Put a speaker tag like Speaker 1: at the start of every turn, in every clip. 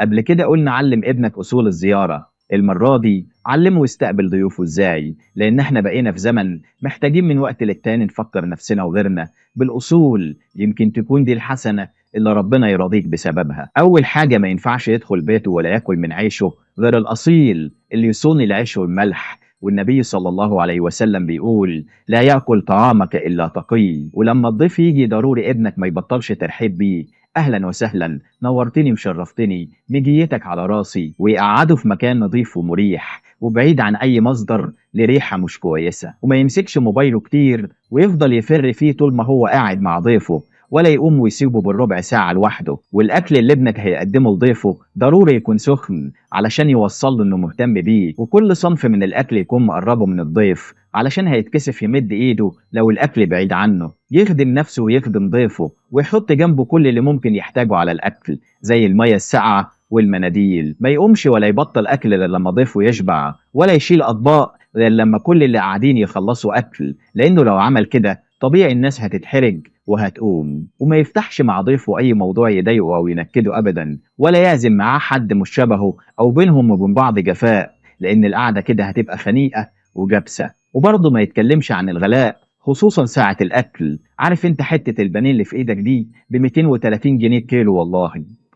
Speaker 1: قبل كده قلنا علم ابنك أصول الزيارة. المرة دي علمه يستقبل ضيوفه إزاي، لأن إحنا بقينا في زمن محتاجين من وقت للتاني نفكر نفسنا وغيرنا بالأصول. يمكن تكون دي الحسنة اللي ربنا يرضيك بسببها. أول حاجة، ما ينفعش يدخل بيته ولا ياكل من عيشه غير الأصيل اللي يصون العيش والملح. والنبي صلى الله عليه وسلم بيقول: لا يأكل طعامك إلا تقي. ولما الضيف يجي ضروري ابنك ما يبطلش ترحيب بيه: أهلا وسهلا، نورتني وشرفتني، مجيتك على راسي. ويقعده في مكان نظيف ومريح وبعيد عن أي مصدر لريحة مش كويسة. وما يمسكش موبايله كتير ويفضل يفر فيه طول ما هو قاعد مع ضيفه، ولا يقوم ويسيبه بالربع ساعة لوحده. والأكل اللي ابنك هيقدمه لضيفه ضروري يكون سخن علشان يوصل له إنه مهتم بيه. وكل صنف من الأكل يكون مقربه من الضيف علشان هيتكسف يمد إيده لو الأكل بعيد عنه. يخدم نفسه ويخدم ضيفه ويحط جنبه كل اللي ممكن يحتاجه على الأكل، زي المية الساقعة والمناديل. ما يقومش ولا يبطل أكل غير لما ضيفه يشبع، ولا يشيل أطباق غير لما كل اللي قاعدين يخلصوا أكل، لأنه لو عمل كده طبيعي الناس هتتحرج وهتقوم. وما يفتحش مع ضيفه أي موضوع يضايقه أو ينكده أبدا، ولا يعزم معاه حد مش شبهه أو بينهم وبين بعض جفاء، لأن القعدة كده هتبقى خنيقة وجبسة. وبرضه ما يتكلمش عن الغلاء، خصوصا ساعة الأكل. عارف انت حتة البانيه اللي في ايدك دي ب 230 جنيه كيلو والله؟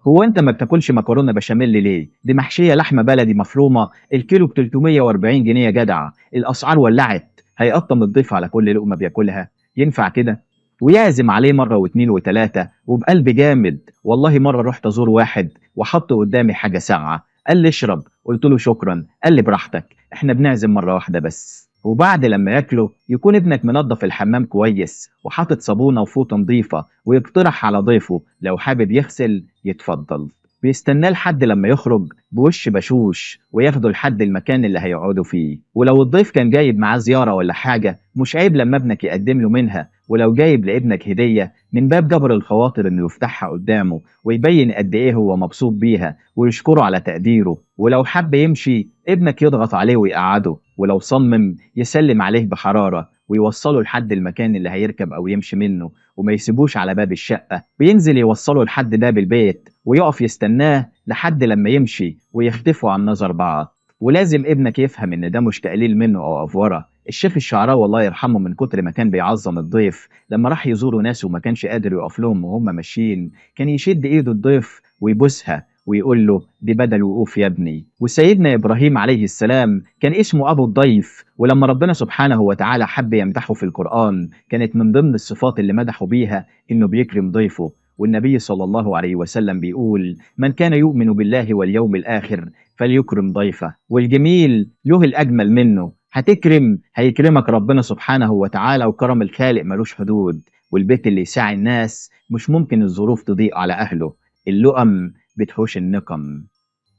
Speaker 1: هو انت ما بتاكلش مكرونة بشاميل ليه؟ دي محشية لحمة بلدي مفرومة، الكيلو ب 340 جنيه يا جدع. الأسعار ولعت، هيقطم الضيف على كل لقمة بياكلها؟ ينفع كده؟ ويعزم عليه مرة واتنين وتلاتة وبقلب جامد. والله مرة رحت أزور واحد وحط قدامي حاجة ساقعة، قال لي اشرب، قلت له شكرا، قال لي براحتك، احنا بنعزم مرة واحدة بس. وبعد لما ياكله يكون ابنك منظف الحمام كويس وحاطط صابونة وفوطة نظيفة، ويقترح على ضيفه لو حابب يغسل يتفضل. بيستناه لحد لما يخرج بوش بشوش وياخده لحد المكان اللي هيقعدوا فيه. ولو الضيف كان جايب معاه زيارة ولا حاجة مش عيب لما ابنك يقدم له منها. ولو جايب لابنك هدية من باب جبر الخواطر انه يفتحها قدامه ويبين قد ايه هو مبسوط بيها ويشكره على تقديره. ولو حب يمشي ابنك يضغط عليه ويقعده، ولو صمم يسلم عليه بحرارة ويوصله لحد المكان اللي هيركب أو يمشي منه، وما يسيبوش على باب الشقة. وينزل يوصله لحد باب البيت ويقف يستناه لحد لما يمشي ويختفوا عن نظر بعض. ولازم ابنك يفهم إن ده مش تقليل منه أو أفورة. الشيخ الشعراوي الله يرحمه من كتر ما كان بيعظم الضيف، لما راح يزوروا ناس وما كانش قادر يقف لهم وهم ماشيين، كان يشد ايد الضيف ويبوسها ويقول له: دي بدل وقوف يا ابني. وسيدنا إبراهيم عليه السلام كان اسمه أبو الضيف، ولما ربنا سبحانه وتعالى حب يمدحه في القرآن كانت من ضمن الصفات اللي مدحه بيها إنه بيكرم ضيفه. والنبي صلى الله عليه وسلم بيقول: من كان يؤمن بالله واليوم الآخر فليكرم ضيفه. والجميل له الأجمل منه، هتكرم هيكرمك ربنا سبحانه وتعالى، وكرم الخالق ملوش حدود. والبيت اللي يساعي الناس مش ممكن الظروف تضيق على أهله. اللؤم بتحوش النقم.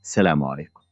Speaker 1: السلام عليكم.